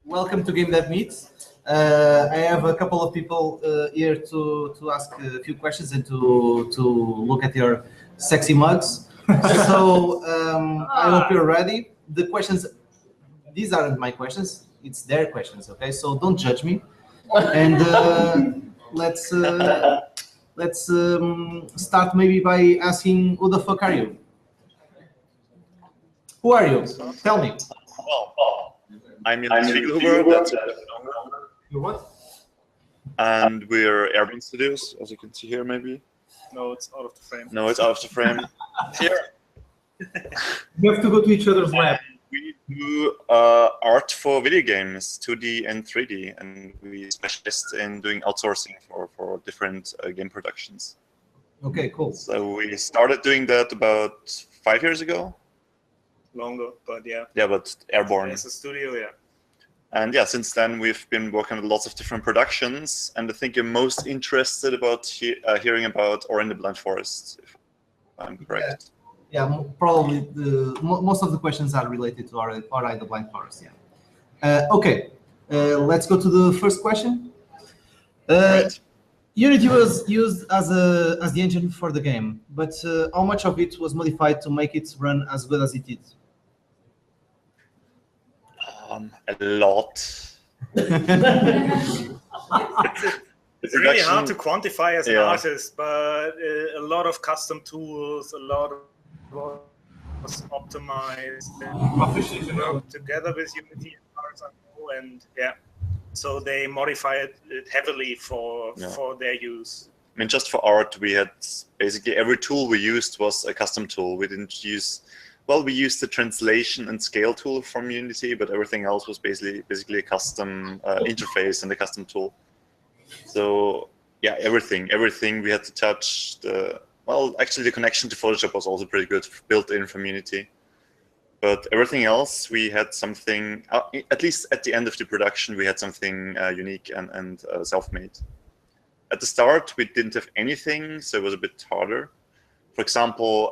welcome to Game Dev Meets. I have a couple of people here to ask a few questions and to look at your sexy mugs. So I hope you're ready. The questions, these aren't my questions, it's their questions, okay? So don't judge me. And let's start maybe by asking, who the fuck are you? Who are you? Tell me. Well, I'm Johannes Figlhuber, that's You're what? and we're Airborn Studios, as you can see here, maybe. No, it's out of the frame. No, it's out of the frame. Here. You have to go to each other's lab. We do art for video games, 2D and 3D, and we specialize in doing outsourcing for different game productions. Okay, cool. So we started doing that about 5 years ago. Longer, but yeah. Yeah, but Airborn. As a studio, yeah. And yeah, since then we've been working on lots of different productions, and I think you're most interested about hearing about Ori and the Blind Forest, if I'm correct. Yeah, probably most of the questions are related to Ori and the Blind Forest. Yeah. Okay, let's go to the first question. Right. Unity was used as the engine for the game, but how much of it was modified to make it run as good as it did? A lot. It's really hard to quantify as an Yeah. artist, but a lot of custom tools, a lot of was optimized together with Unity, as far as I know, and yeah, so they modified it heavily for their use. I mean, just for art, we had basically every tool we used was a custom tool. We didn't use, well, we used the translation and scale tool from Unity, but everything else was basically a custom interface and a custom tool. So yeah, everything we had to touch. Well, actually, the connection to Photoshop was also pretty good, built in from Unity. But everything else, we had something, at least at the end of the production, we had something unique and self-made. At the start, we didn't have anything, so it was a bit harder. For example,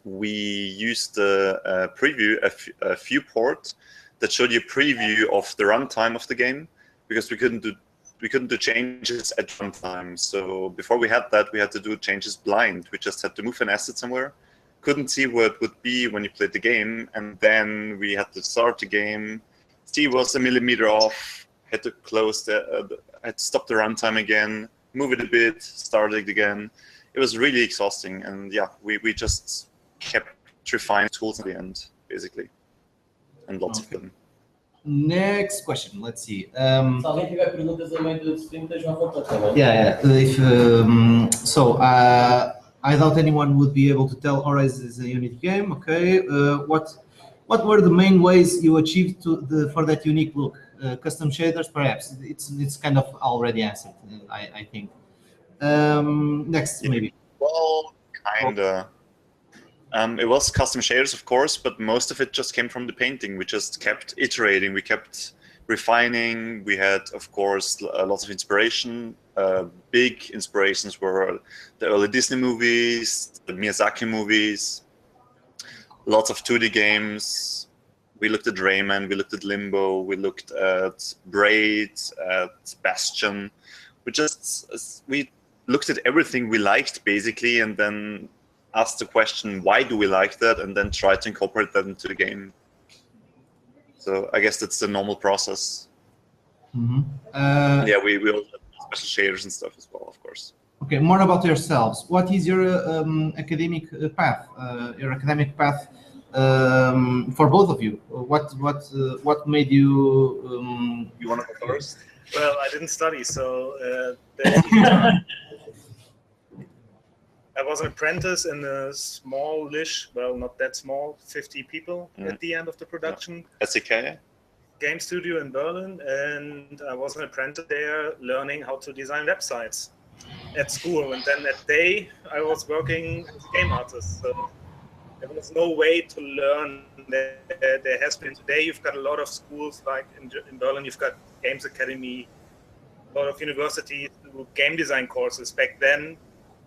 we used a preview, a viewport that showed you a preview of the runtime of the game, because we couldn't do changes at runtime. So before we had that, we had to do changes blind. We just had to move an asset somewhere, couldn't see what it would be when you played the game, and then we had to start the game, see what's a millimeter off, had to close had to stop the runtime again, move it a bit, start it again. It was really exhausting, and yeah, we just kept refining tools at the end, basically, and lots of them. Next question. Let's see. Se alguém tiver perguntas a meio do stream, estejam à vontade também. Yeah. I doubt anyone would be able to tell Ori is a Unity game. Okay. What were the main ways you achieved for that unique look? Custom shaders, perhaps. It's kind of already answered, I think. Next, maybe. Well, kinda. It was custom shaders, of course, but most of it just came from the painting. We just kept iterating, we kept refining. We had, of course, lots of inspiration. Big inspirations were the early Disney movies, the Miyazaki movies, lots of 2D games. We looked at Rayman, we looked at Limbo, we looked at Braid, at Bastion. We looked at everything we liked, basically, and then asked the question, why do we like that, and then try to incorporate that into the game. So I guess that's the normal process. Mm-hmm. Yeah, we also have special shaders and stuff as well, of course. Okay, more about yourselves. What is your academic path? For both of you. What made you? You want to go first? Well, I didn't study, so I was an apprentice in a small-ish, well, not that small, 50 people at the end of the production. SEK? Game studio in Berlin, and I was an apprentice there learning how to design websites at school. And then that day, I was working as a game artist. So there was no way to learn. There has been today, you've got a lot of schools, like in Berlin, you've got Games Academy, a lot of universities do game design courses. Back then,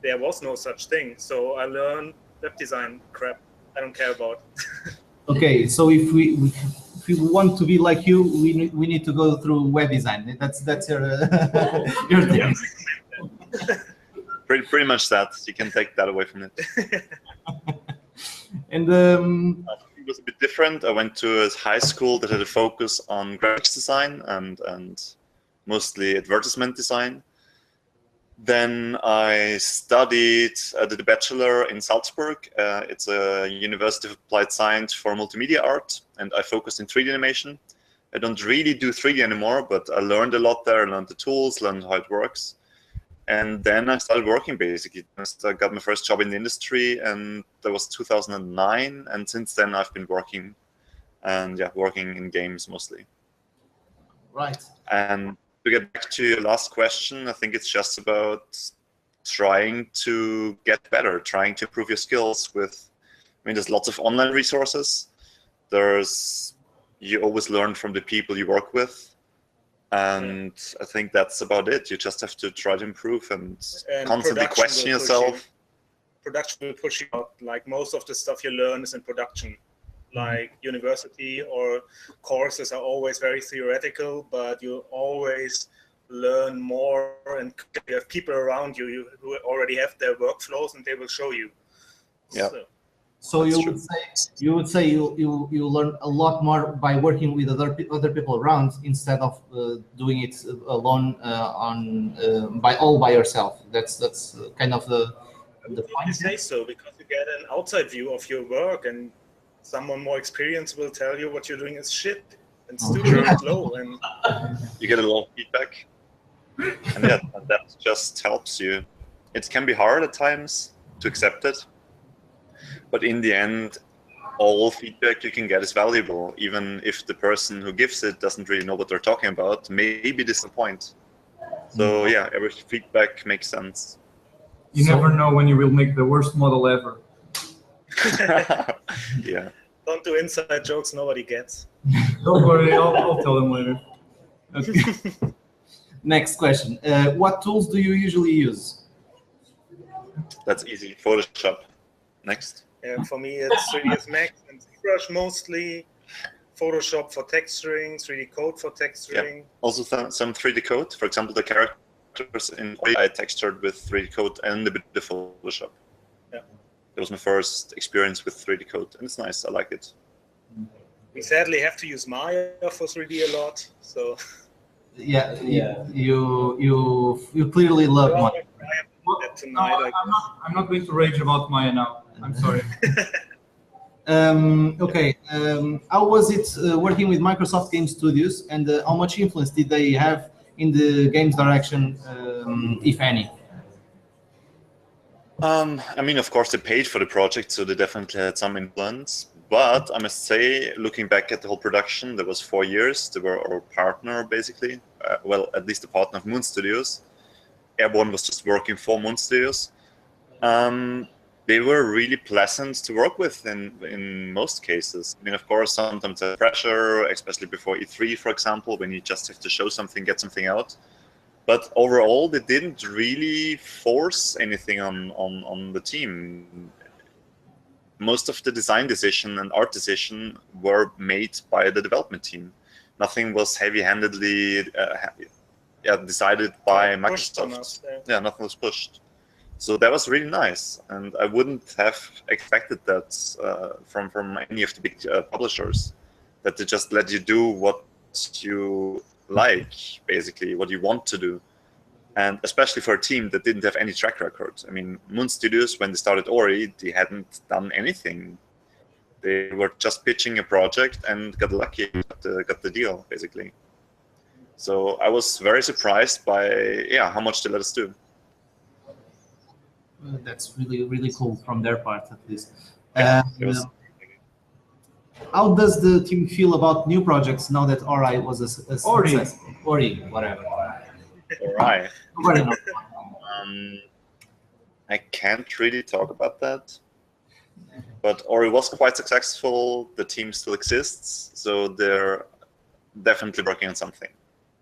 there was no such thing. So I learned web design crap I don't care about. Okay, so if we we want to be like you, we need to go through web design. That's your your thing. Pretty much that. You can take that away from it. And it was a bit different. I went to a high school that had a focus on graphics design and mostly advertisement design. Then I studied, I did a bachelor in Salzburg. It's a University of Applied Science for multimedia art, and I focused in 3D animation. I don't really do 3D anymore, but I learned a lot there. I learned the tools, learned how it works. And then I started working, basically. I got my first job in the industry, and that was 2009. And since then, I've been working, and yeah, working in games mostly. right. And to get back to your last question, I think it's just about trying to get better, trying to improve your skills with, I mean, there's lots of online resources. You always learn from the people you work with. And I think that's about it. You just have to try to improve and constantly question yourself. Production will push you out. Like most of the stuff you learn is in production. Like university or courses are always very theoretical, but you always learn more, and you have people around you who already have their workflows, and they will show you. Yeah. So you would say you learn a lot more by working with other people around instead of doing it alone by yourself. That's kind of the point. You say so because you get an outside view of your work, and someone more experienced will tell you what you're doing is shit and stupid and slow, and you get a lot of feedback, and yeah, that just helps you. It can be hard at times to accept it. But in the end, all feedback you can get is valuable, even if the person who gives it doesn't really know what they're talking about. Maybe this is the point. So yeah, every feedback makes sense. You never know when you will make the worst model ever. Yeah. Don't do inside jokes nobody gets. Don't worry, I'll tell them later. Okay. Next question. What tools do you usually use? That's easy. Photoshop. Next. For me, it's 3ds Max and ZBrush mostly. Photoshop for texturing, 3D Code for texturing. Yeah. Also some 3D Code. For example, the characters in I textured with 3D Code and a bit of Photoshop. Yeah. That was my first experience with 3D Code, and it's nice. I like it. We sadly have to use Maya for 3D a lot, so. Yeah. You clearly love Maya. I'm not going to rage about Maya now. I'm sorry. Okay. How was it working with Microsoft Game Studios, and how much influence did they have in the games direction, if any? I mean, of course, they paid for the project, so they definitely had some influence. But I must say, looking back at the whole production, there was 4 years. They were our partner, basically. Well, at least the partner of Moon Studios. Airborn was just working for Moon Studios. They were really pleasant to work with in most cases. I mean, of course, sometimes there's pressure, especially before E3, for example, when you just have to show something, get something out. But overall, they didn't really force anything on the team. Most of the design decision and art decision were made by the development team. Nothing was heavy-handedly decided by Microsoft. Yeah, nothing was pushed. So that was really nice, and I wouldn't have expected that from any of the big publishers, that they just let you do what you like, basically, what you want to do. And especially for a team that didn't have any track record. I mean, Moon Studios, when they started Ori, they hadn't done anything. They were just pitching a project and got lucky, got the deal, basically. So I was very surprised by how much they let us do. That's really cool from their part, at least. It How does the team feel about new projects now that Ori was a success? Ori, whatever. Ori. Nobody knows. I can't really talk about that. But Ori was quite successful. The team still exists, so they're definitely working on something.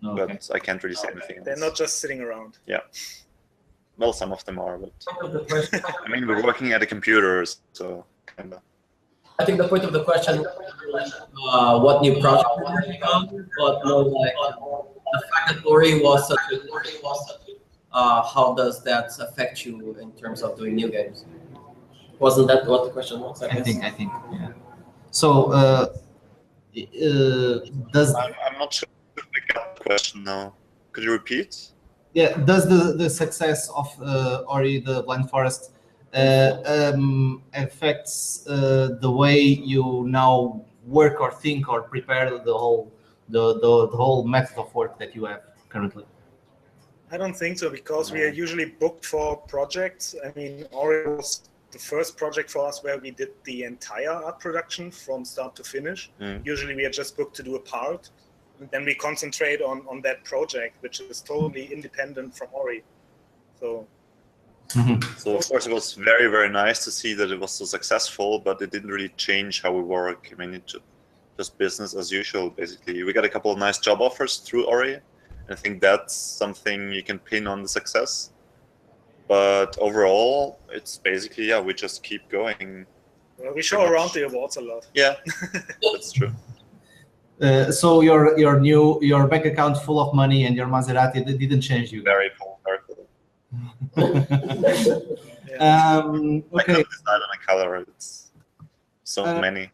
Okay. But I can't really say anything They're else. not just sitting around. Yeah. Well, some of them are, but I mean, we're working at a computer, so kind of. I think the point of the question, what new project we're working on, but more like the fact that Ori was such a, how does that affect you in terms of doing new games? Wasn't that what the question was? I guess. I think, yeah. So, does I'm not sure if I got the question now. Could you repeat? yeah, does the success of Ori the Blind Forest affects the way you now work or think or prepare the whole method of work that you have currently? I don't think so, because we are usually booked for projects. I mean, Ori was the first project for us where we did the entire art production from start to finish. Usually we are just booked to do a part, and then we concentrate on that project, which is totally independent from Ori. So, So of course it was very, very nice to see that it was so successful, but it didn't really change how we work. I mean, it's just business as usual, basically. We got a couple of nice job offers through Ori. I think that's something you can pin on the success. But overall, it's basically, yeah, we just keep going. well, we show around the awards a lot. Yeah, that's true. So your bank account full of money and your Maserati didn't change you. Very full, very full. Yeah. I Okay. can't decide on a color. It's so many.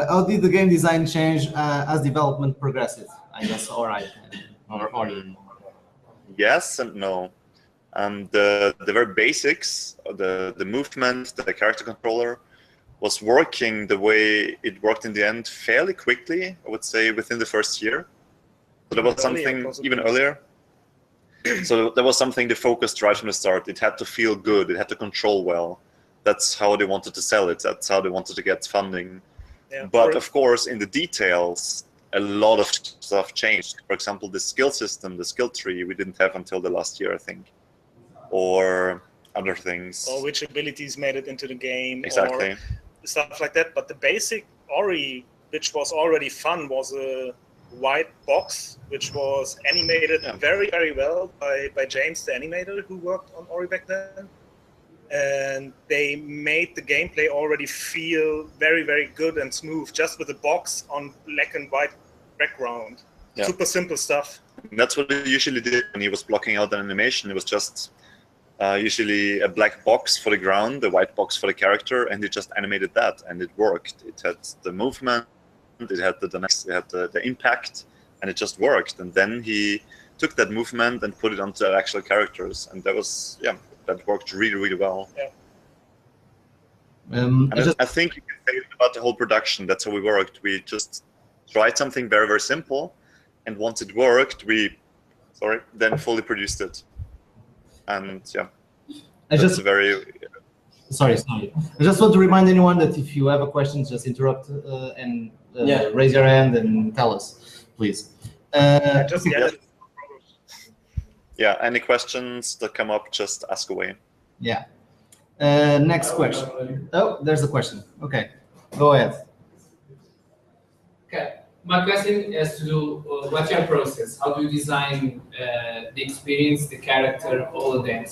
How did the game design change as development progresses? I guess, all right. Or Yes and no. The very basics, the movement, the character controller, was working the way it worked in the end fairly quickly, I would say within the first year. So there was something even earlier. So there was something they focused right from the start. It had to feel good. It had to control well. That's how they wanted to sell it. That's how they wanted to get funding. Yeah. But of course, in the details, a lot of stuff changed. For example, the skill system, the skill tree, we didn't have until the last year, I think. Or other things. Or which abilities made it into the game. Exactly. Or stuff like that. But the basic Ori, which was already fun, was a white box, which was animated very, very well by James, the animator who worked on Ori back then. And they made the gameplay already feel very, very good and smooth, just with a box on black and white background. Yeah. Super simple stuff. And that's what he usually did when he was blocking out an animation. It was just usually a black box for the ground, a white box for the character, and he just animated that, and it worked. It had the movement, it had the dynamics, it had the impact, and it just worked. And then he took that movement and put it onto the actual characters, and that was, yeah, that worked really, really well. Yeah. I think you can say it about the whole production. That's how we worked. We just tried something very, very simple, and once it worked, we then fully produced it. And yeah, Sorry. I just want to remind anyone that if you have a question, just interrupt and raise your hand and tell us, please. Yeah, any questions that come up, just ask away. Yeah. Next question. Oh, there's a question. Okay, go ahead. Okay, my question has to do what's your process? How do you design the experience, the character, all of that?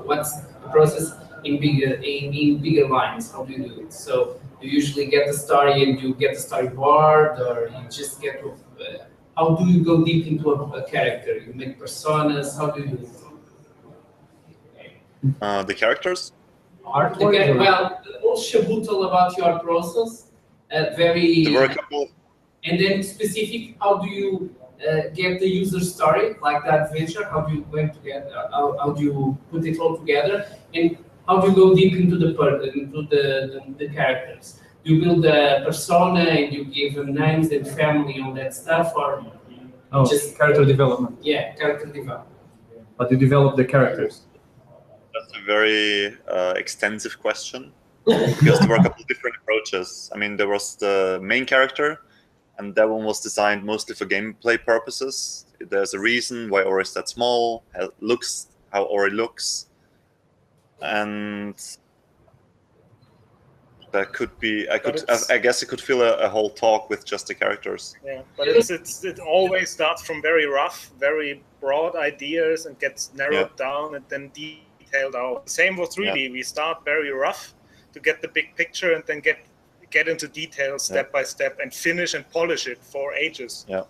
What's the process in bigger lines? How do you do it? So you usually get the story and you get the storyboard, or you just get. How do you go deep into a character? You make personas. How do you do it? The characters? Well, all shabutal about your process. Very. There were a couple. And then specific. How do you get the user story, like that adventure? How do you going together? How do you put it all together? And how do you go deep into the characters? Do you build a persona and you give them names and family on that stuff, or just character development? Yeah, character development. But you develop the characters. That's a very extensive question, because there were a couple of different approaches. I mean, there was the main character, and that one was designed mostly for gameplay purposes. There's a reason why Ori is that small, how Ori looks, and that could be. I guess it could fill a whole talk with just the characters. Yeah, but it always starts from very rough, very broad ideas and gets narrowed down, and then detailed out. Same with 3D. We start very rough to get the big picture and then get into details step by step and finish and polish it for ages. Yeah.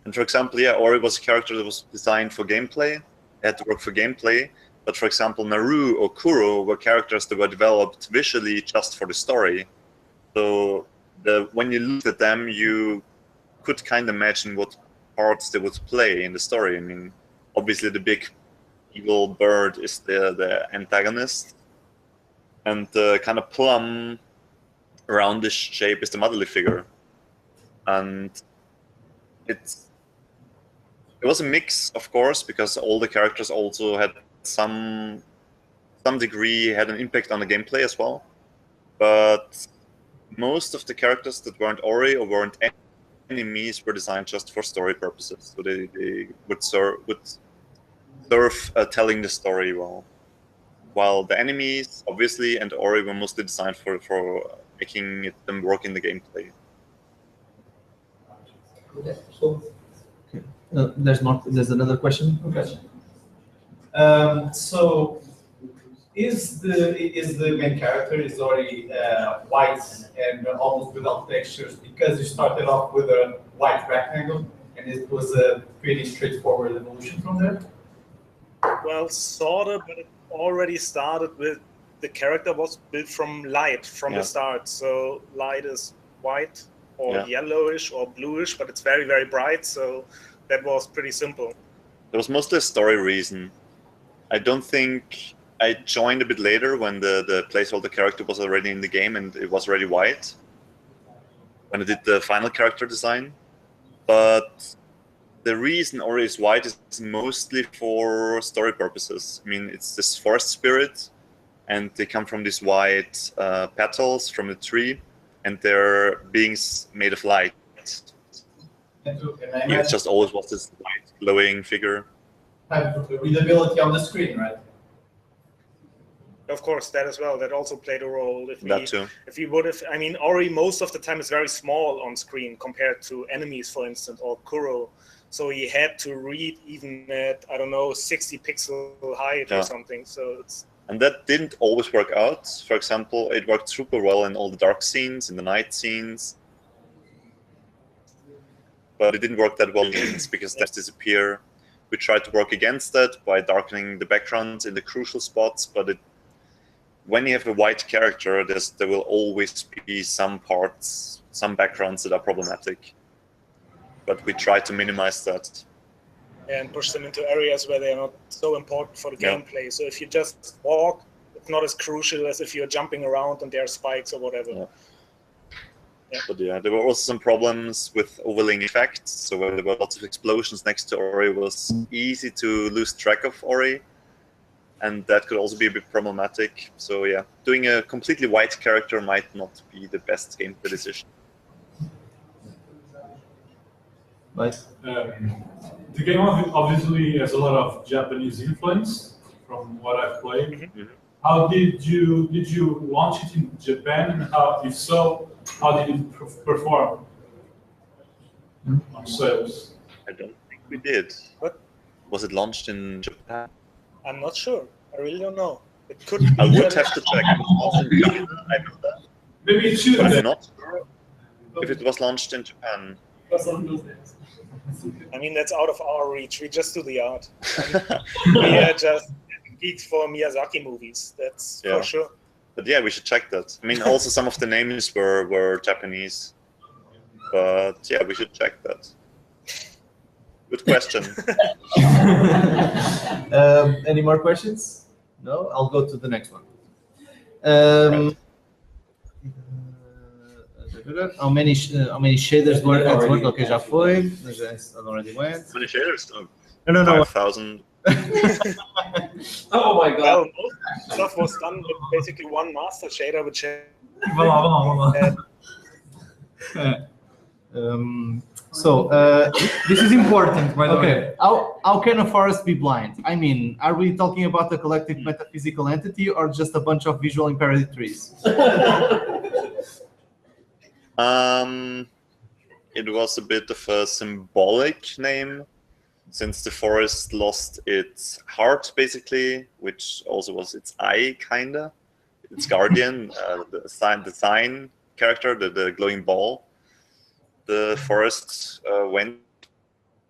And for example, Ori was a character that was designed for gameplay. It had to work for gameplay. But for example, Naru or Kuro were characters that were developed visually just for the story. So when you looked at them, you could kind of imagine what parts they would play in the story. I mean, obviously the big evil bird is the antagonist, and the kind of plum roundish shape is the motherly figure. And it was a mix, of course, because all the characters also had some degree had an impact on the gameplay as well. But most of the characters that weren't Ori or weren't enemies were designed just for story purposes. So they would serve telling the story well. While the enemies, obviously, and Ori were mostly designed for making them work in the gameplay. There's another question. Okay. So, is the main character already white and almost without textures because you started off with a white rectangle and it was a pretty straightforward evolution from there? Well, sort of, but it already started with the character was built from light from the start. So light is white or yellowish or bluish, but it's very, very bright. So that was pretty simple. There was mostly a story reason. I don't think I joined a bit later when the placeholder character was already in the game and it was already white when I did the final character design. But the reason Ori is white is mostly for story purposes. I mean, it's this forest spirit, and they come from these white petals from the tree, and they're beings made of light. It just always was this white, glowing figure. Have readability on the screen, right? Of course, that as well. That also played a role. If we would have, I mean, Ori most of the time is very small on screen compared to enemies, for instance, or Kuro. So he had to read even at, I don't know, 60 pixel height or something. So it's. And that didn't always work out. For example, it worked super well in all the dark scenes, in the night scenes. But it didn't work that well because they disappear. We tried to work against that by darkening the backgrounds in the crucial spots, but when you have a white character, there will always be some parts, some backgrounds that are problematic. But we try to minimize that. And push them into areas where they are not so important for the gameplay. So if you just walk, it's not as crucial as if you're jumping around and there are spikes or whatever. But there were also some problems with overlaying effects. So when there were lots of explosions next to Ori, it was easy to lose track of Ori. And that could also be a bit problematic. So doing a completely white character might not be the best gameplay decision. Right. The game obviously has a lot of Japanese influence from what I've played. Mm-hmm. How did you launch it in Japan, and if so, how did it perform on sales? I don't think we did. What? Was it launched in Japan? I'm not sure. I really don't know. It could be. I would have to check. It was launched in China, I know that. Maybe it should. But I'm not sure if it was launched in Japan. I mean, that's out of our reach. We just do the art. We are just geeks for Miyazaki movies. That's for sure. But we should check that. I mean, also some of the names were Japanese. But we should check that. Good question. Any more questions? No? I'll go to the next one. How many shaders were at work? Okay, já foi. I already went. How many shaders? No. 5,000. Oh my god. Well, most stuff was done with basically one master shader, which So this is important, by the way. How can a forest be blind? I mean, are we talking about a collective metaphysical entity or just a bunch of visual impaired trees? It was a bit of a symbolic name. since the forest lost its heart, basically, which also was its eye, kinda, its guardian, the sign character, the glowing ball, the forest went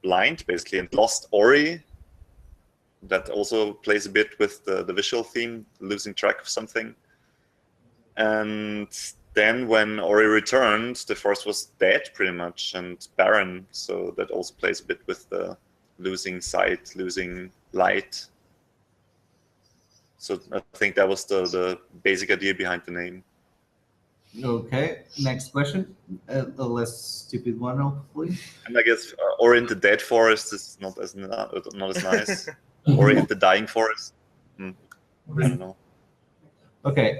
blind, basically, and lost Ori. That also plays a bit with the visual theme, losing track of something. And then when Ori returned, the forest was dead, pretty much, and barren, so that also plays a bit with the losing sight, losing light. So I think that was the basic idea behind the name. Okay, next question. A less stupid one, hopefully. And I guess Ori in the dead forest is not as nice. Ori in the dying forest. I don't know. Okay,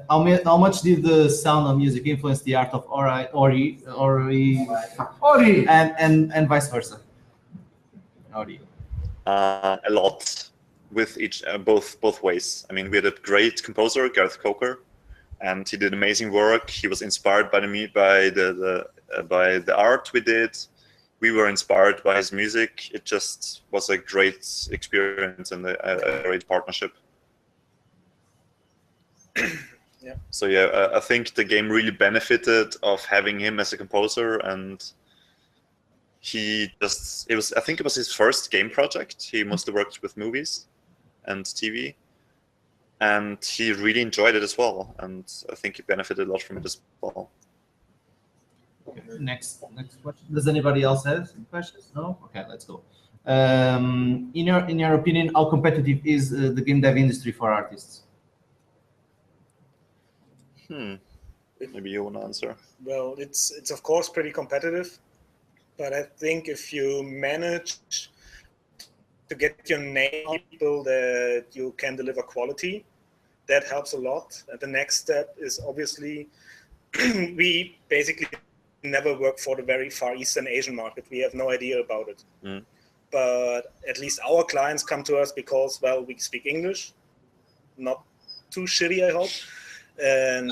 how much did the sound of music influence the art of Ori, and vice versa? Ori. A lot, with each both ways. I mean, we had a great composer, Gareth Coker, and he did amazing work. He was inspired by the art we did. We were inspired by his music. It just was a great experience and a great partnership. Yeah. So yeah, I think the game really benefited of having him as a composer, and I think it was his first game project. He mostly worked with movies and TV, and he really enjoyed it as well, and I think he benefited a lot from it as well. Okay, next question. Does anybody else have some questions? No? Okay, let's go. In your opinion, how competitive is the game dev industry for artists? Maybe you want to answer. Well, it's of course pretty competitive, but I think if you manage to get your name on people that you can deliver quality, that helps a lot. And the next step is obviously we basically never work for the very far Eastern Asian market. We have no idea about it. But at least our clients come to us because, well, we speak English, not too shitty, I hope. And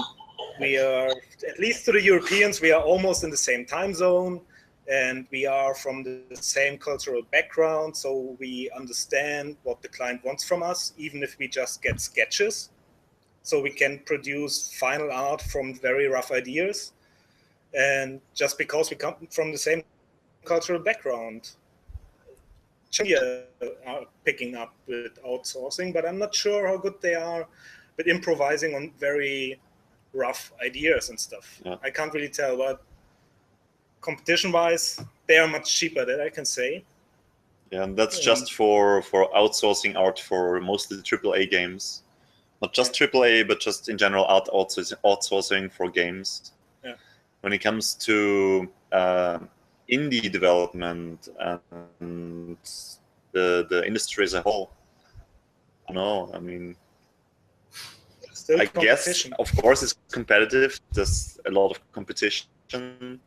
we are, at least to the Europeans, we are almost in the same time zone, and we are from the same cultural background, so we understand what the client wants from us, even if we just get sketches. So we can produce final art from very rough ideas. And just because we come from the same cultural background, China are picking up with outsourcing, but I'm not sure how good they are with improvising on very rough ideas and stuff. Yeah. I can't really tell, but competition-wise, they are much cheaper, that I can say. Yeah, and that's just for outsourcing art for mostly AAA games. Not just AAA, but just in general art outsourcing for games. Yeah. When it comes to indie development and the industry as a whole, no, I mean, Still I guess, of course, it's competitive. There's a lot of competition,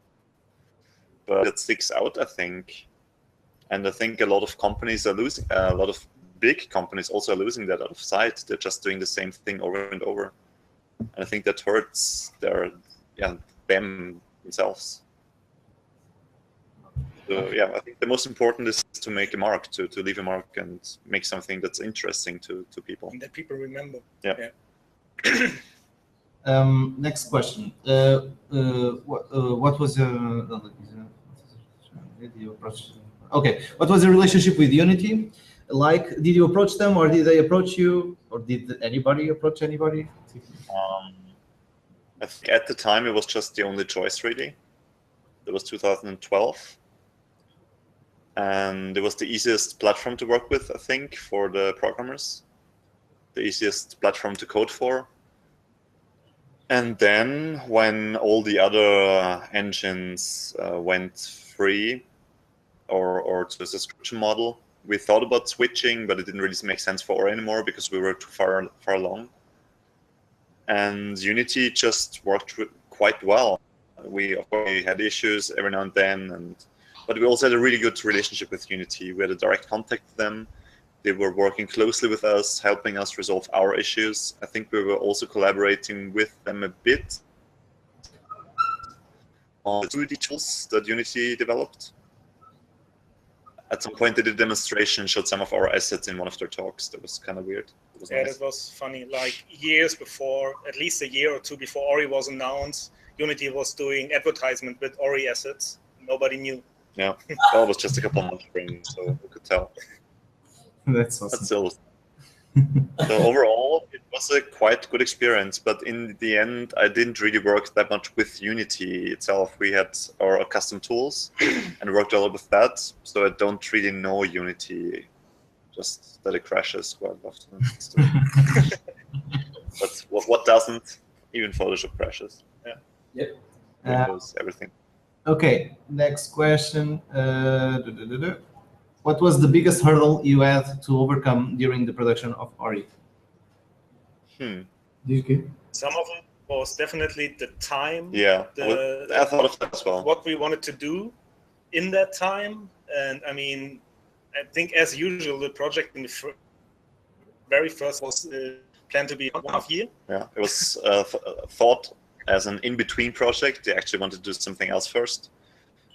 but it sticks out, I think. And I think a lot of companies are losing, a lot of big companies also are losing that out of sight. They're just doing the same thing over and over. And I think that hurts them themselves. So yeah, I think the most important is to make a mark, to leave a mark and make something that's interesting to people. And that people remember. Yeah. Next question. What was okay? What was the relationship with Unity like? Did you approach them, or did they approach you, or did anybody approach anybody? I think at the time it was just the only choice, really. It was 2012, and it was the easiest platform to work with, I think, for the programmers. The easiest platform to code for. And then when all the other engines went free or to a subscription model, we thought about switching, but it didn't really make sense for Ori anymore because we were too far along. And Unity just worked quite well. We of course had issues every now and then, but we also had a really good relationship with Unity. We had a direct contact with them. They were working closely with us, helping us resolve our issues. I think we were also collaborating with them a bit on the 2D tools that Unity developed. At some point, they did a demonstration, showed some of our assets in one of their talks. That was kind of weird. It was Yeah, nice. that was funny. Like years before, at least a year or two before Ori was announced, Unity was doing advertisement with Ori assets. Nobody knew. Yeah, well, it was just a couple months spring, so we could tell. That's But awesome. still. So overall, it was a quite good experience. But in the end, I didn't really work that much with Unity itself. We had our custom tools and worked a lot with that. So I don't really know Unity, just that it crashes quite often. But what doesn't? Even Photoshop crashes. Yeah. Yep. Windows, everything. Okay, next question. What was the biggest hurdle you had to overcome during the production of Ori? Hmm. Some of it was definitely the time. Yeah, I thought of that as well. What we wanted to do in that time. And I mean, I think as usual, the project in the very first was planned to be 1.5 years. Yeah, it was thought as an in-between project. They actually wanted to do something else first.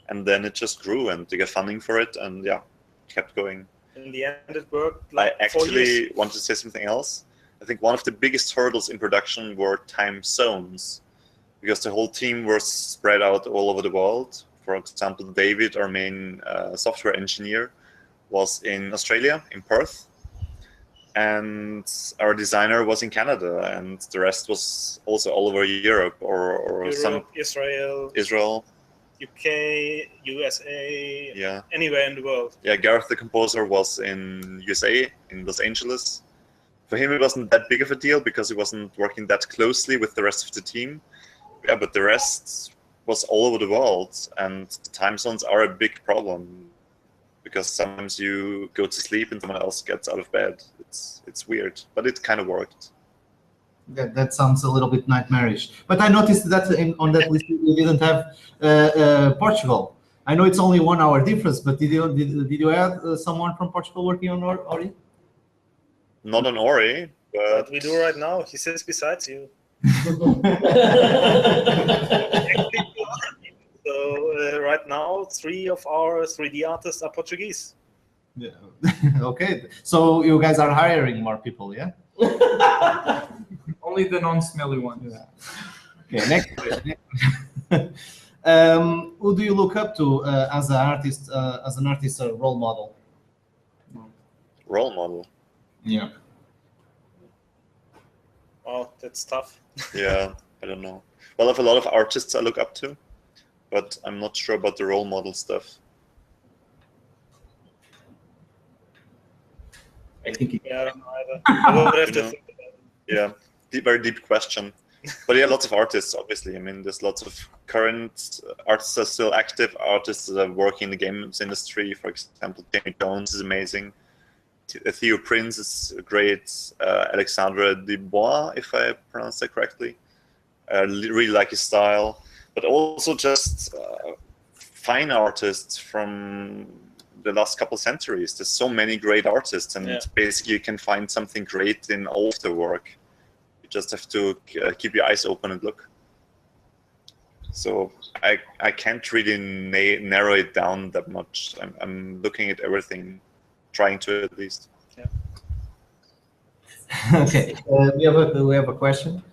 And then it just grew and they got funding for it. And yeah, kept going. In the end, it worked like I 4 years. actually wanted to say something else. I think one of the biggest hurdles in production were time zones, because the whole team was spread out all over the world. For example, David, our main software engineer, was in Australia, in Perth, and our designer was in Canada, and the rest was also all over Europe or some Israel, UK, USA, yeah, anywhere in the world. Yeah, Gareth, the composer, was in USA, in Los Angeles. For him, it wasn't that big of a deal because he wasn't working that closely with the rest of the team. Yeah, but the rest was all over the world, and the time zones are a big problem because sometimes you go to sleep and someone else gets out of bed. It's weird, but it kind of worked. That sounds a little bit nightmarish. But I noticed that on that list we didn't have Portugal. I know it's only 1 hour difference, but did you have someone from Portugal working on Ori? Not on Ori, but we do right now. He sits beside you. So right now, 3 of our 3D artists are Portuguese. Yeah. Okay. So you guys are hiring more people, yeah? Only the non-smelly ones. Yeah. Okay. Next question. Who do you look up to as an artist or role model? Role model. Yeah. Oh, that's tough. Yeah, I don't know. Well, I have a lot of artists I look up to, but I'm not sure about the role model stuff. I think. Yeah, I don't know either. I would have to think about it. Yeah, very deep question. But yeah, lots of artists, obviously. I mean, there's lots of current artists that are still active, artists that are working in the games industry. For example, Jamie Jones is amazing. Theo Prince is great. Alexandre Dubois, if I pronounce that correctly. Really like his style. But also just fine artists from the last couple centuries. There's so many great artists, and basically you can find something great in all of their work. You just have to keep your eyes open and look. So I can't really narrow it down that much. I'm looking at everything, trying to at least. Yeah. Okay, we have a question.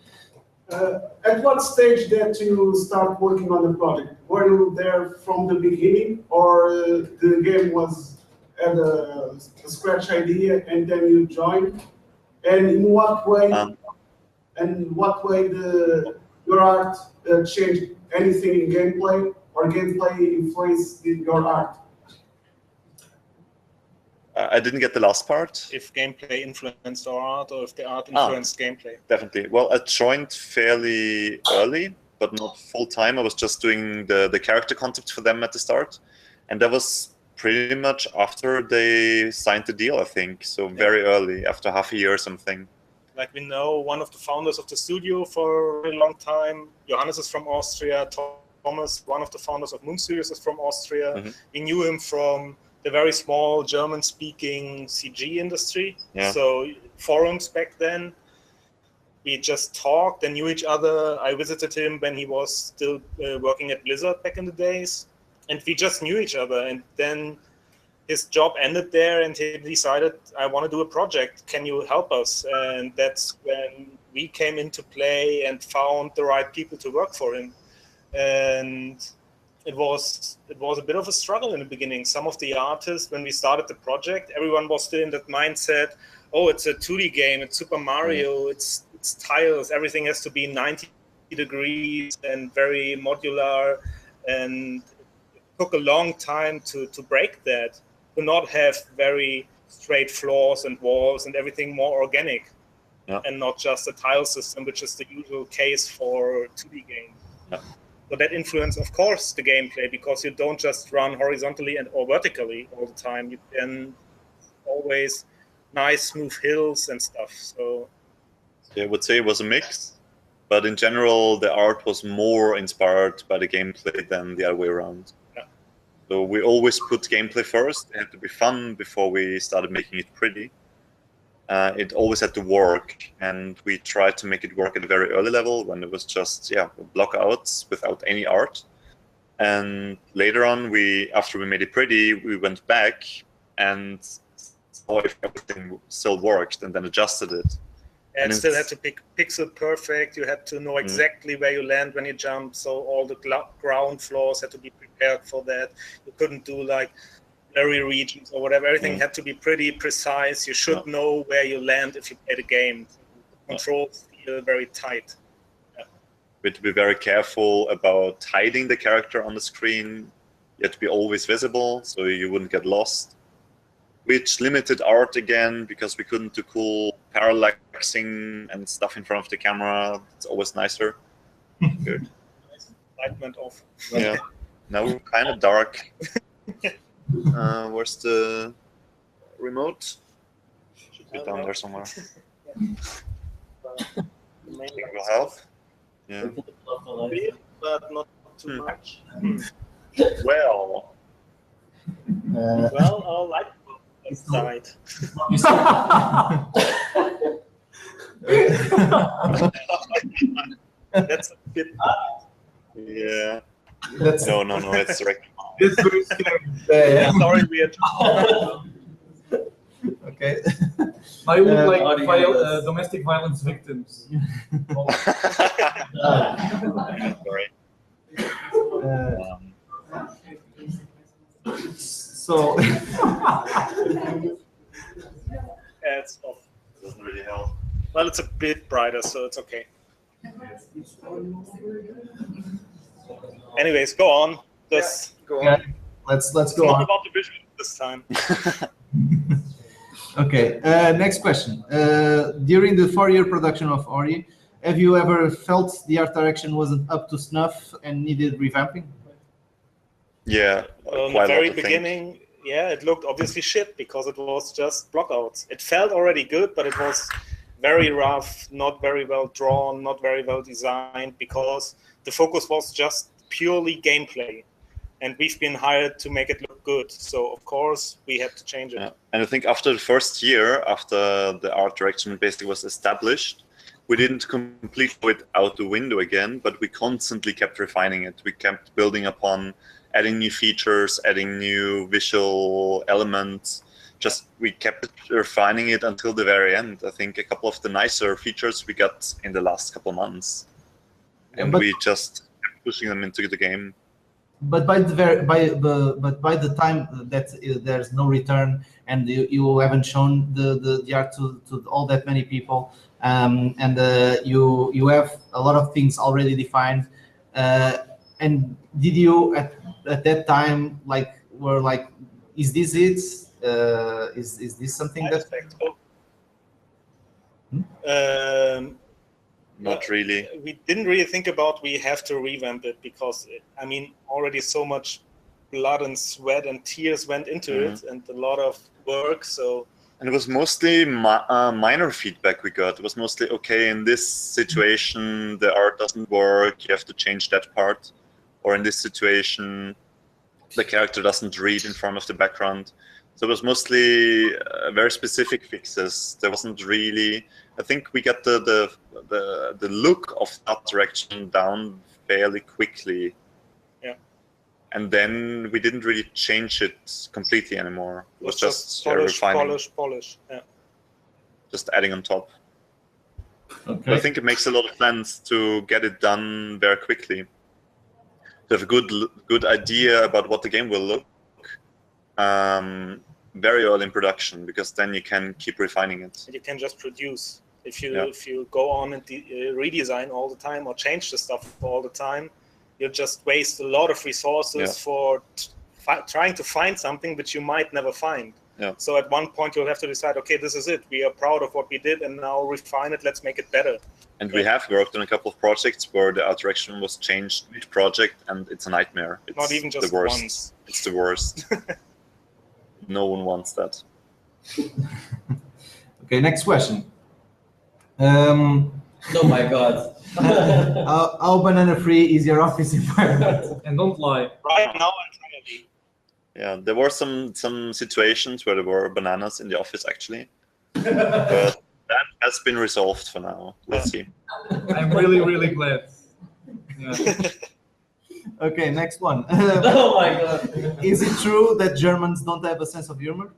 At what stage did you start working on the project? Were you there from the beginning, or the game was at a scratch idea and then you joined? And in what way? Your art changed anything in gameplay, or gameplay influenced your art? I didn't get the last part. If gameplay influenced our art, or if the art influenced gameplay. Definitely. Well, I joined fairly early, but not full time. I was just doing the character concept for them at the start, and that was pretty much after they signed the deal, I think. So very early, after half a year or something. Like, we know one of the founders of the studio for a long time. Johannes is from Austria. Thomas, one of the founders of Moon Studios, is from Austria. Mm-hmm. We knew him from the very small German-speaking CG industry. Yeah. So forums back then, we just talked and knew each other. I visited him when he was still working at Blizzard back in the days, and we just knew each other. And then his job ended there, and he decided, I want to do a project. Can you help us? And that's when we came into play and found the right people to work for him. And it was a bit of a struggle in the beginning. Some of the artists, when we started the project, everyone was still in that mindset, oh, it's a 2D game, it's Super Mario, it's tiles, everything has to be 90 degrees and very modular, and it took a long time to break that, to not have very straight floors and walls and everything more organic, and not just a tile system, which is the usual case for 2D games. So that influenced, of course, the gameplay, because you don't just run horizontally or vertically all the time. You can always nice, smooth hills and stuff. So I would say it was a mix, but in general, the art was more inspired by the gameplay than the other way around. So we always put gameplay first. It had to be fun before we started making it pretty. It always had to work, and we tried to make it work at a very early level when it was just blockouts without any art. And later on, after we made it pretty, we went back and saw if everything still worked, and then adjusted it. And still had to pick pixel perfect. You had to know exactly where you land when you jump. So all the ground floors had to be prepared for that. You couldn't do like blurry regions or whatever. Everything had to be pretty precise. You should know where you land if you play the game. Controls feel very tight. We had to be very careful about hiding the character on the screen. You had to be always visible so you wouldn't get lost. Which limited art again, because we couldn't do cool parallaxing and stuff in front of the camera. It's always nicer. Good. Light went off. Yeah. Now we're kind of dark. Where's the remote? Should be down there somewhere. Think will help. Yeah. But not too much. Well. Well, our light died. That's a bit. Yeah. That's No, it's direct. It's very scary. Sorry, we are. Okay. I look like domestic violence victims. Sorry. So. It's off. Doesn't really help. Well, it's a bit brighter, so it's okay. Anyways, go on. Just go on. Yeah, let's go it's not on. about the visual this time. Okay. Next question. During the 4-year production of Ori, have you ever felt the art direction wasn't up to snuff and needed revamping? Yeah. In the very beginning, it looked obviously shit because it was just blockouts. It felt already good, but it was very rough, not very well drawn, not very well designed, because the focus was just purely gameplay. And we've been hired to make it look good. So, of course, we had to change it. Yeah. And I think after the first year, after the art direction basically was established, we didn't completely throw it out the window again, but we constantly kept refining it. We kept building upon, adding new features, adding new visual elements. Just we kept refining it until the very end. I think a couple of the nicer features we got in the last couple of months. And we just kept pushing them into the game. But by the time that there's no return and you haven't shown the art to all that many people, and you have a lot of things already defined, and did you at that time were like, is this it? Is this something that? Not really. We didn't really think about we have to revamp it because, already so much blood and sweat and tears went into it and a lot of work. So. And it was mostly minor feedback we got. It was mostly, okay, in this situation, the art doesn't work, you have to change that part. Or in this situation, the character doesn't read in front of the background. So it was mostly very specific fixes. There wasn't really, I think we got the look of that direction down fairly quickly. Yeah. and then we didn't really change it completely anymore. It was just polish. Yeah. Just adding on top. Okay. I think it makes a lot of sense to get it done very quickly. To have a good idea about what the game will look very early in production, because then you can keep refining it. You can just produce. If you go on and redesign all the time or change the stuff all the time, you just waste a lot of resources for trying to find something which you might never find. Yeah. So at one point you'll have to decide, okay, this is it. We are proud of what we did, and now refine it. Let's make it better. And we have worked on a couple of projects where the art direction was changed mid-project, and it's a nightmare. It's not even just the worst. once. It's the worst. No one wants that. Okay, next question. Oh my God. How banana-free is your office environment? And don't lie. Right now, entirely. Yeah, there were some situations where there were bananas in the office, actually. But that has been resolved for now. We'll see. I'm really, really glad. Yeah. Okay, next one. Oh my God. Is it true that Germans don't have a sense of humor?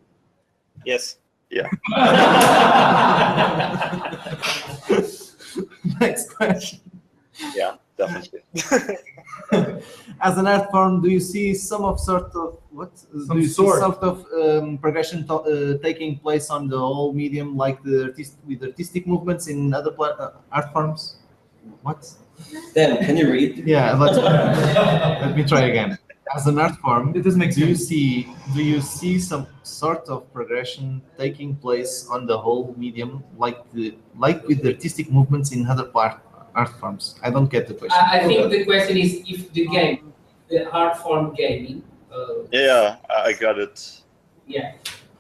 Yes. Yeah. Next question. Yeah, definitely. As an art form, do you see some sort of progression taking place on the whole medium, like with artistic movements in other art forms? What? Dan, can you read? Yeah, let me try again. As an art form, It doesn't make sense. do you see some sort of progression taking place on the whole medium, like with the artistic movements in other art forms? I don't get the question. I think the question is if the art form gaming. Yeah, I got it. Yeah.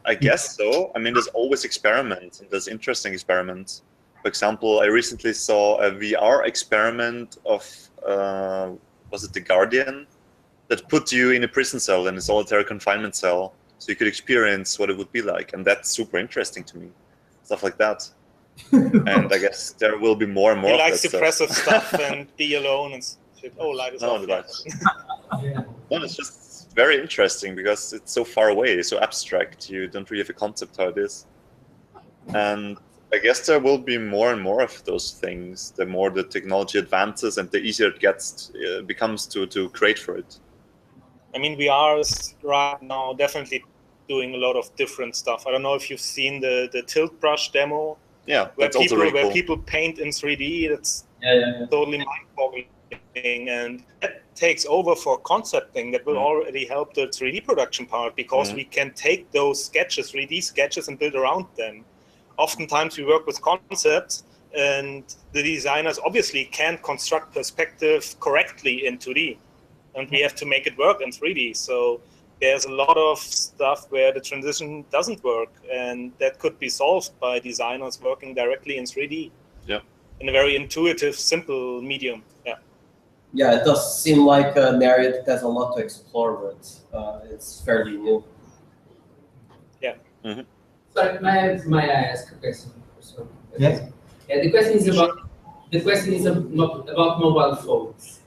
I guess so. I mean, there's always experiments, and there's interesting experiments. For example, I recently saw a VR experiment of, was it The Guardian? That put you in a prison cell, in a solitary confinement cell, so you could experience what it would be like. And that's super interesting to me. Stuff like that. And I guess there will be more and more He of likes that suppressive stuff and be alone and shit. Oh, light is No, off. the lights. No, it's just very interesting because it's so far away, so abstract. You don't really have a concept how it is. And I guess there will be more and more of those things. The more the technology advances and the easier it becomes to create for it. I mean, we are right now definitely doing a lot of different stuff. I don't know if you've seen the tilt brush demo. Yeah, where that's also really cool. people paint in 3D. That's Yeah. totally mind-boggling, and that takes over for concepting. That will already help the 3D production part, because we can take those sketches, 3D sketches, and build around them. Oftentimes we work with concepts, and the designers obviously can't construct perspective correctly in 2D, and we have to make it work in 3D. So there's a lot of stuff where the transition doesn't work, and that could be solved by designers working directly in 3D. Yeah. In a very intuitive, simple medium. Yeah. Yeah, it does seem like an area that has a lot to explore, but it's fairly new. Yeah. Sorry, may I ask a question? Yes. Yeah, the question is about mobile phones.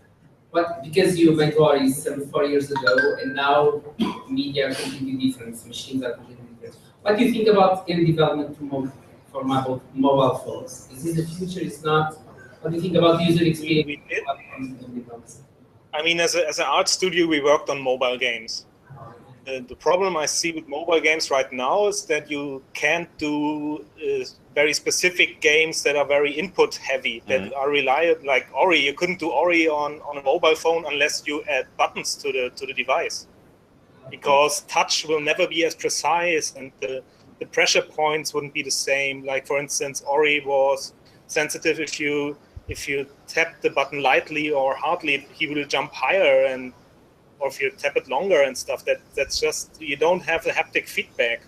Because you went to some 4 years ago, and now media are completely different, machines are completely different. What do you think about game development for mobile phones? Is this the future? Is not? What do you think about user experience? I mean, as an art studio, we worked on mobile games. The problem I see with mobile games right now is that you can't do very specific games that are very input heavy, that are reliable, like Ori. You couldn't do Ori on a mobile phone unless you add buttons to the device, because touch will never be as precise, and the pressure points wouldn't be the same. Like, for instance, Ori was sensitive if you tap the button lightly or hardly, he will jump higher, or if you tap it longer and stuff. That's just, you don't have the haptic feedback.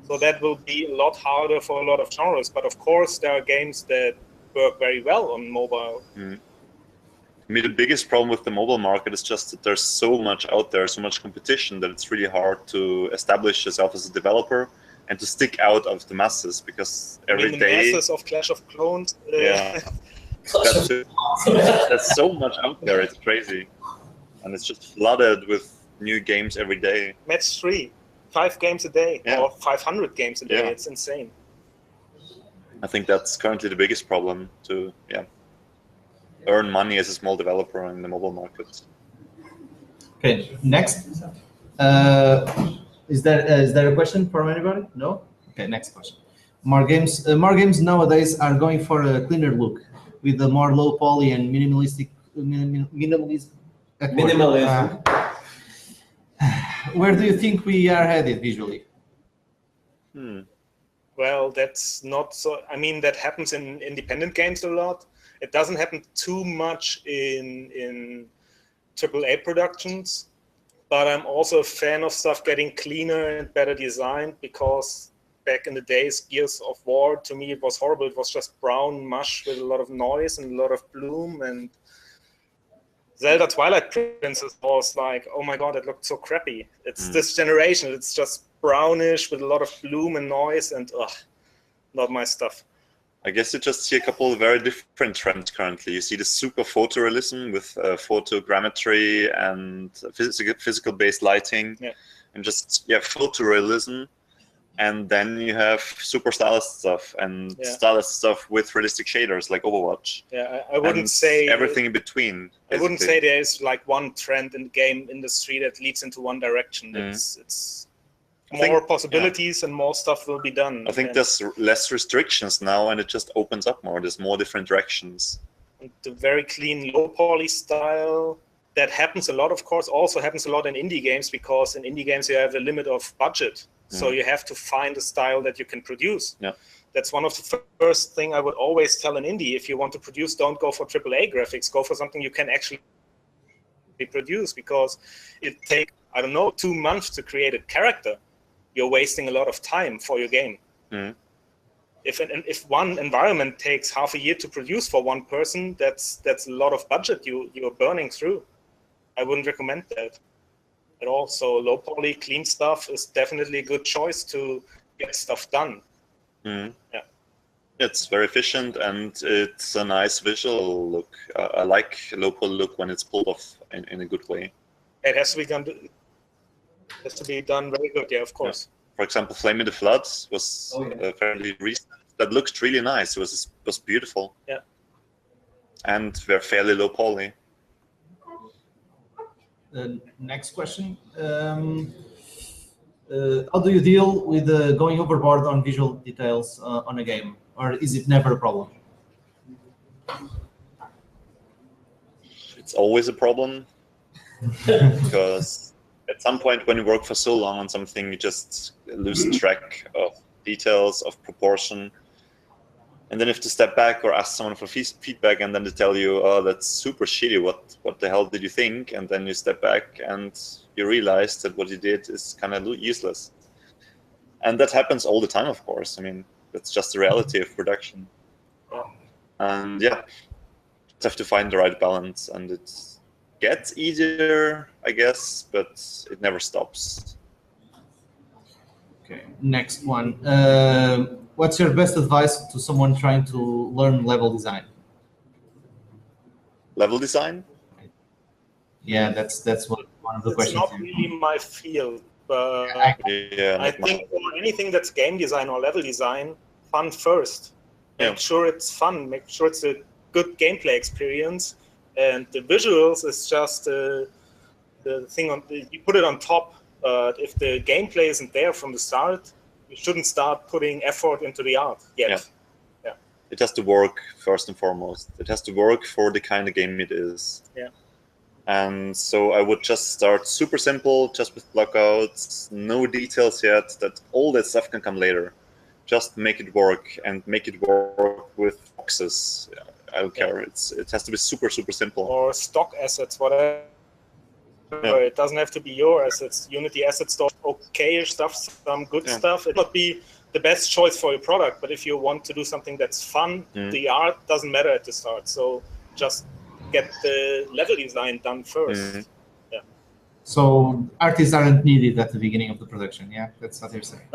So that will be a lot harder for a lot of genres. But of course, there are games that work very well on mobile. I mean, the biggest problem with the mobile market is just that there's so much out there, so much competition, that it's really hard to establish yourself as a developer and to stick out of the masses, because every the day... masses of Clash of Clones. Yeah. There's so much out there, it's crazy. and it's just flooded with new games every day. Match 3, 5 games a day, or 500 games a day. It's insane. I think that's currently the biggest problem to earn money as a small developer in the mobile market. Okay, next. Is there a question from anybody? No? Okay, next question. More games nowadays are going for a cleaner look with a more low poly and minimalistic minimalism. Where do you think we are headed visually? Well, that's not so. I mean, that happens in independent games a lot. It doesn't happen too much in AAA productions. But I'm also a fan of stuff getting cleaner and better designed, because back in the days, Gears of War, to me, it was horrible. It was just brown mush with a lot of noise and a lot of bloom. And Zelda Twilight Princess was like, oh my god, it looked so crappy. It's this generation. It's just brownish with a lot of bloom and noise, and not my stuff. I guess you just see a couple of very different trends currently. You see the super photorealism with photogrammetry and physical-based lighting, and just photorealism. And then you have super stylist stuff and stylist stuff with realistic shaders like Overwatch. Yeah, I wouldn't say everything in between. Basically. I wouldn't say there is like one trend in the game industry that leads into one direction. It's more possibilities and more stuff will be done. I think there's less restrictions now, and it just opens up more. There's more different directions. And the very clean, low poly style, that happens a lot, of course, also happens a lot in indie games, because in indie games you have a limit of budget. So you have to find a style that you can produce. Yeah. That's one of the first thing I would always tell an indie. If you want to produce, don't go for AAA graphics. Go for something you can actually produce, because it takes, I don't know, 2 months to create a character. You're wasting a lot of time for your game. If one environment takes half a year to produce for one person, that's a lot of budget you're burning through. I wouldn't recommend that at all. So low poly, clean stuff is definitely a good choice to get stuff done. It's very efficient, and it's a nice visual look. I like low poly look when it's pulled off in a good way. It has to be done. Has to be done very good, of course. For example, Flame in the Floods was fairly recent. That looked really nice. It was beautiful. Yeah. And they're fairly low poly. Next question. How do you deal with going overboard on visual details on a game? Or is it never a problem? It's always a problem. Because at some point when you work for so long on something, you just lose track of details, of proportion. And then you have to step back or ask someone for feedback, and then they tell you, oh, that's super shitty, what the hell did you think? And then you step back and you realize that what you did is kind of useless. And that happens all the time, of course. I mean, that's just the reality of production. And just have to find the right balance, and it's gets easier, I guess, but it never stops. Okay, next one. What's your best advice to someone trying to learn level design? Level design? Yeah, that's one of the questions. It's not really my field, but I think for anything that's game design or level design, fun first. Make sure it's fun. Make sure it's a good gameplay experience. And the visuals is just the thing you put it on top. If the gameplay isn't there from the start, you shouldn't start putting effort into the art yet. Yeah. It has to work first and foremost. It has to work for the kind of game it is. Yeah. And so I would just start super simple, just with blockouts, no details yet. That all that stuff can come later. Just make it work, and make it work with boxes. I don't care. It has to be super simple. Or stock assets, whatever. It doesn't have to be your assets. Unity asset store, okay-ish stuff, some good stuff. It might not be the best choice for your product, but if you want to do something that's fun, the art doesn't matter at the start. So just get the level design done first. Yeah. So artists aren't needed at the beginning of the production. Yeah, that's what you're saying.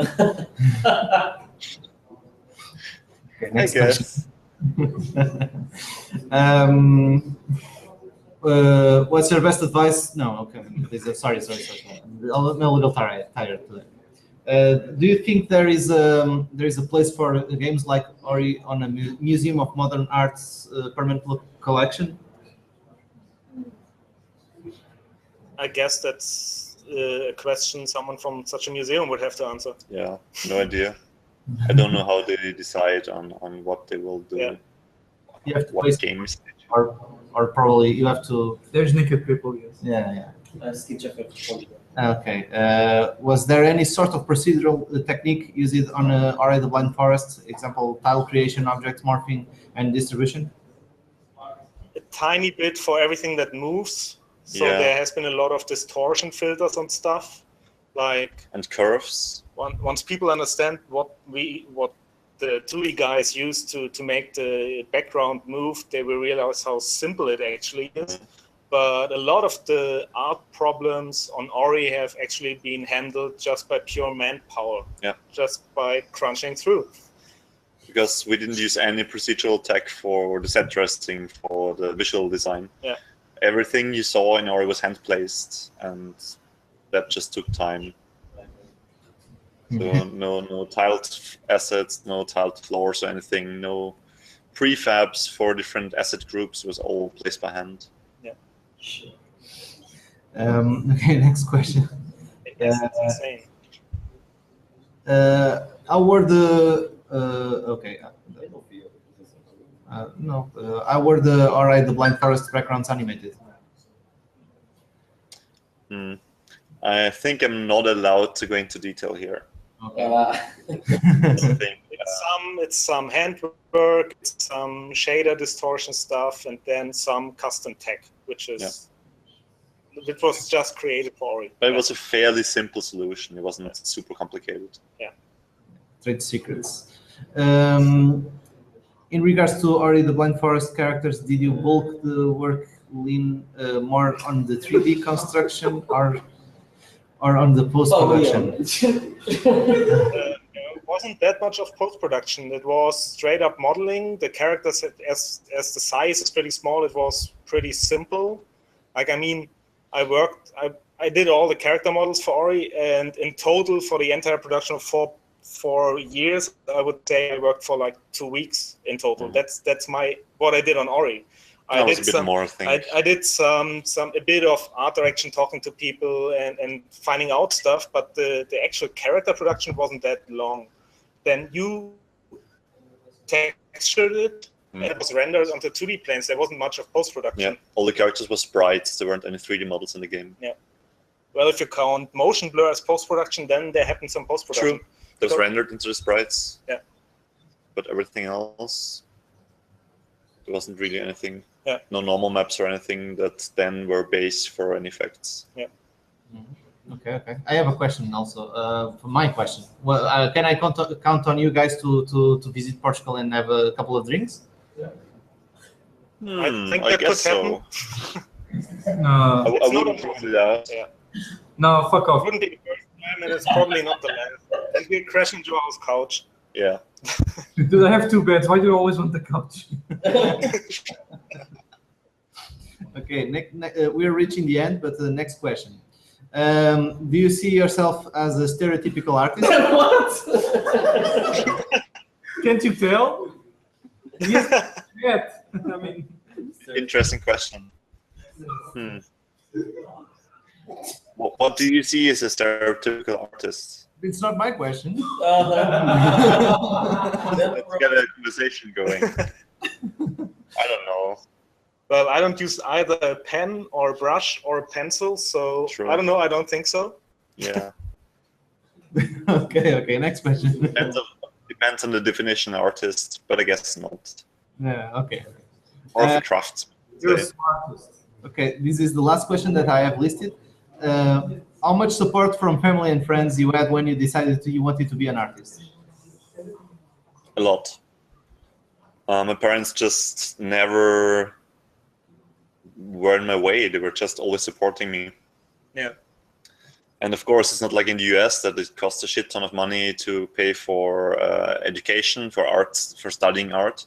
Okay, next question. What's your best advice? No, okay. Sorry. I'm a little tired today. Do you think there is a place for games like Ori on a Museum of Modern Art's permanent collection? I guess that's a question someone from such a museum would have to answer. Yeah, no idea. I don't know how they decide on what they will do. Yeah. You have to what games. or probably you have to. There's naked people, yes. Yeah. Sketch effect. Okay. Was there any sort of procedural technique used on Ori the Blind Forest? Example, tile creation, object morphing, and distribution? A tiny bit for everything that moves. So there has been a lot of distortion filters and stuff, and curves. Once people understand what the 2D guys use to make the background move, they will realize how simple it actually is. But a lot of the art problems on Ori have actually been handled just by pure manpower, just by crunching through. Because we didn't use any procedural tech for the set dressing, for the visual design. Yeah. Everything you saw in Ori was hand-placed, and that just took time. So no tiled assets, no tiled floors or anything, no prefabs for different asset groups. It was all placed by hand. Okay, next question. It's insane. How were the how were the Ori the Blind Forest backgrounds animated? I think I'm not allowed to go into detail here. Okay. It's some handwork, it's some shader distortion stuff, and then some custom tech, which it was just created for Ori. But it was a fairly simple solution. It wasn't super complicated. Yeah. Trade secrets. In regards to Ori the Blind Forest characters, did you bulk the work lean more on the 3D construction or on the post-production? It wasn't that much of post-production. It was straight up modeling. The characters, as the size is pretty small, it was pretty simple. I did all the character models for Ori, and in total for the entire production of 4 years, I would say I worked for 2 weeks in total. That's what I did on Ori. I did a bit of art direction, talking to people and finding out stuff, but the actual character production wasn't that long. Then you textured it, and it was rendered onto 2D planes. There wasn't much of post-production. Yeah, all the characters were sprites. There weren't any 3D models in the game. Yeah. Well, if you count motion blur as post-production, then there happened some post-production. True. It was rendered into the sprites. Yeah. But everything else, there wasn't really anything. Yeah. No normal maps or anything that then were base for any effects. Yeah. Okay. I have a question also. For my question, well, can I count on you guys to visit Portugal and have a couple of drinks? Yeah. I think that could happen. No. I wouldn't rule it out. Yeah. No, fuck off. It wouldn't be the first time, and it's probably not the last. And we'll crash into our couch. Yeah. Dude, I have 2 beds. Why do you always want the couch? Okay, we're reaching the end, but the next question. Do you see yourself as a stereotypical artist? What? Can't you tell? Yes. I mean, Interesting question. What do you see as a stereotypical artist? It's not my question. Let's get a conversation going. I don't know. Well, I don't use either a pen or a brush or a pencil, so True. I don't know. I don't think so. Yeah. Okay. Next question. Depends on the definition of artist, but I guess not. Yeah. Okay. Or of a craft. you're a smartest. Okay, this is the last question that I have listed. How much support from family and friends you had when you decided you wanted to be an artist? A lot. My parents just never were in my way. They were just always supporting me. Yeah. And of course, it's not like in the US that it costs a shit ton of money to pay for education, for art, for studying art.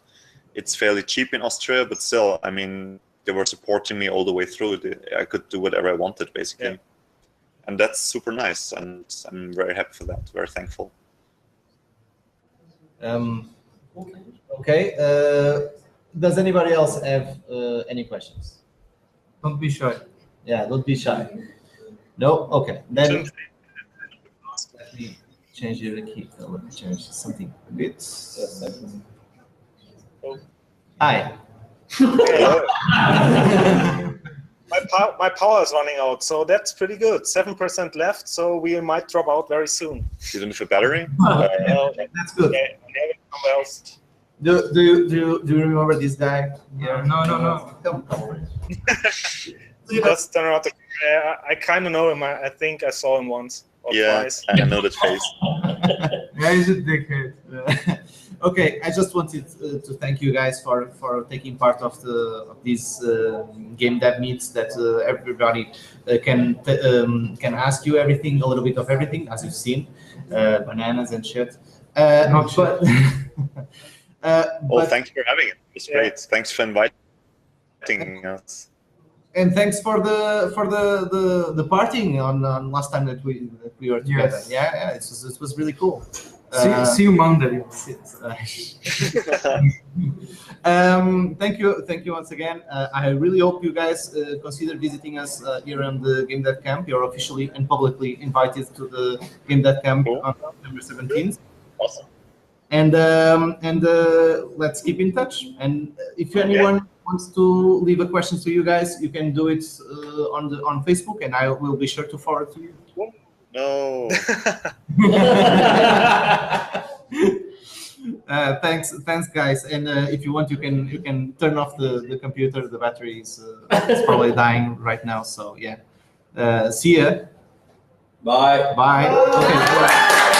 It's fairly cheap in Austria, but still, I mean, they were supporting me all the way through. I could do whatever I wanted, basically. And that's super nice, and I'm very happy for that, very thankful. Okay, does anybody else have any questions? Don't be shy. Yeah, don't be shy. No? Okay, then let me change the key. Let me change something a bit. Hi. My power is running out, so that's pretty good. 7% left, so we might drop out very soon. You didn't have a battery? That's good. Do you remember this guy? Yeah. No. Come. Let's turn around. I kind of know him. I think I saw him once or twice. I know that face. Yeah, he's a dickhead. Okay, I just wanted to thank you guys for taking part of these game dev meets that everybody can ask you everything, a little bit of everything, as you've seen, bananas and shit. Not shit. Well, thanks for having it. It's great. Thanks for inviting us. And thanks for the partying on last time that we were together. Yes. Yeah, it was really cool. See you Monday. Thank you once again. I really hope you guys consider visiting us here on the Game Dev Camp. You're officially and publicly invited to the Game Dev Camp on November 17th. Awesome. And let's keep in touch. And if anyone wants to leave a question to you guys, you can do it on Facebook, and I will be sure to forward to you. No. Thanks guys. And if you want, you can turn off the computer. The battery is it's probably dying right now. So yeah. See ya. Bye. Bye. Okay.